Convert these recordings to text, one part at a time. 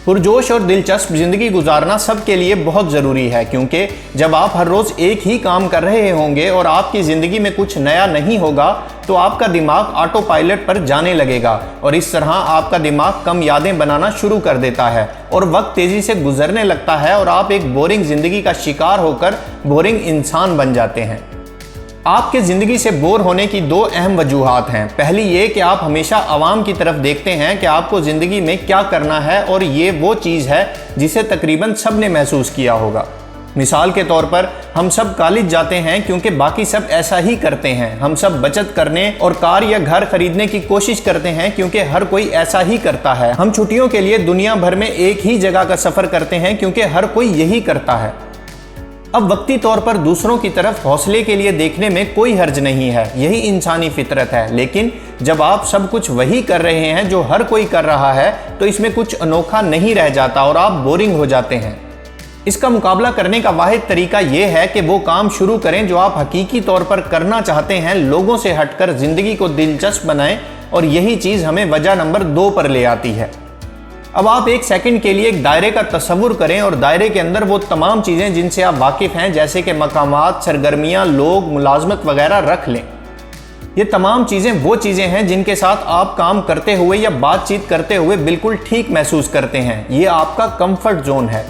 पुरजोश और दिलचस्प ज़िंदगी गुजारना सबके लिए बहुत ज़रूरी है, क्योंकि जब आप हर रोज़ एक ही काम कर रहे होंगे और आपकी ज़िंदगी में कुछ नया नहीं होगा तो आपका दिमाग ऑटो पायलट पर जाने लगेगा और इस तरह आपका दिमाग कम यादें बनाना शुरू कर देता है और वक्त तेज़ी से गुजरने लगता है और आप एक बोरिंग ज़िंदगी का शिकार होकर बोरिंग इंसान बन जाते हैं। आपके ज़िंदगी से बोर होने की दो अहम वजूहात हैं। पहली ये कि आप हमेशा आवाम की तरफ देखते हैं कि आपको ज़िंदगी में क्या करना है और ये वो चीज़ है जिसे तकरीबन सब ने महसूस किया होगा। मिसाल के तौर पर हम सब कॉलेज जाते हैं क्योंकि बाकी सब ऐसा ही करते हैं। हम सब बचत करने और कार या घर खरीदने की कोशिश करते हैं क्योंकि हर कोई ऐसा ही करता है। हम छुट्टियों के लिए दुनिया भर में एक ही जगह का सफ़र करते हैं क्योंकि हर कोई यही करता है। अब वक्ती तौर पर दूसरों की तरफ हौसले के लिए देखने में कोई हर्ज नहीं है, यही इंसानी फितरत है। लेकिन जब आप सब कुछ वही कर रहे हैं जो हर कोई कर रहा है तो इसमें कुछ अनोखा नहीं रह जाता और आप बोरिंग हो जाते हैं। इसका मुकाबला करने का वाहिद तरीका यह है कि वो काम शुरू करें जो आप हकीकी तौर पर करना चाहते हैं, लोगों से हटकर ज़िंदगी को दिलचस्प बनाएं और यही चीज़ हमें वजह नंबर 2 पर ले आती है। अब आप एक सेकंड के लिए एक दायरे का तस्वुर करें और दायरे के अंदर वो तमाम चीज़ें जिनसे आप वाकिफ़ हैं जैसे कि मकामात, सरगर्मियाँ, लोग, मुलाजमत वगैरह रख लें। ये तमाम चीज़ें वो चीज़ें हैं जिनके साथ आप काम करते हुए या बातचीत करते हुए बिल्कुल ठीक महसूस करते हैं। ये आपका कंफर्ट जोन है।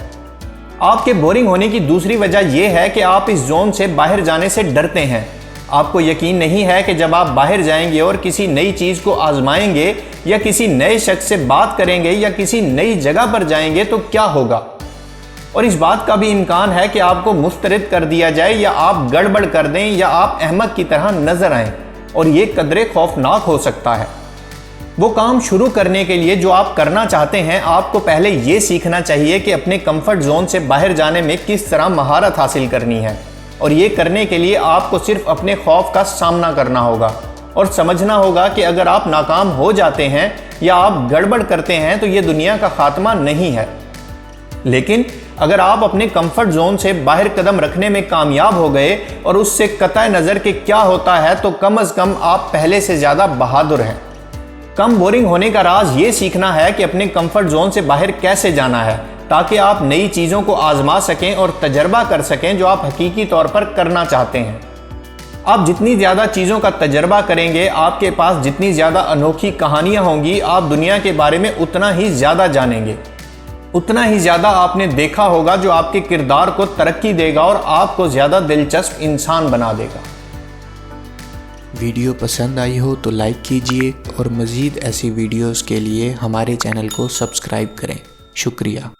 आपके बोरिंग होने की दूसरी वजह यह है कि आप इस जोन से बाहर जाने से डरते हैं। आपको यकीन नहीं है कि जब आप बाहर जाएंगे और किसी नई चीज़ को आजमाएंगे या किसी नए शख्स से बात करेंगे या किसी नई जगह पर जाएंगे तो क्या होगा। और इस बात का भी इम्कान है कि आपको मुस्तरद कर दिया जाए या आप गड़बड़ कर दें या आप अहमक की तरह नजर आएं, और ये कदरे खौफनाक हो सकता है। वो काम शुरू करने के लिए जो आप करना चाहते हैं, आपको पहले ये सीखना चाहिए कि अपने कंफर्ट जोन से बाहर जाने में किस तरह महारत हासिल करनी है। और ये करने के लिए आपको सिर्फ अपने खौफ का सामना करना होगा और समझना होगा कि अगर आप नाकाम हो जाते हैं या आप गड़बड़ करते हैं तो ये दुनिया का खात्मा नहीं है। लेकिन अगर आप अपने कंफर्ट जोन से बाहर कदम रखने में कामयाब हो गए और उससे कतई नज़र के क्या होता है तो कम अज़ कम आप पहले से ज़्यादा बहादुर हैं। कम बोरिंग होने का राज ये सीखना है कि अपने कंफर्ट जोन से बाहर कैसे जाना है ताकि आप नई चीज़ों को आजमा सकें और तजर्बा कर सकें जो आप हकीकी तौर पर करना चाहते हैं। आप जितनी ज़्यादा चीज़ों का तजर्बा करेंगे, आपके पास जितनी ज़्यादा अनोखी कहानियाँ होंगी, आप दुनिया के बारे में उतना ही ज़्यादा जानेंगे। उतना ही ज़्यादा आपने देखा होगा जो आपके किरदार को तरक्की देगा और आपको ज़्यादा दिलचस्प इंसान बना देगा। वीडियो पसंद आई हो तो लाइक कीजिए और मज़ीद ऐसी वीडियोज़ के लिए हमारे चैनल को सब्सक्राइब करें। शुक्रिया।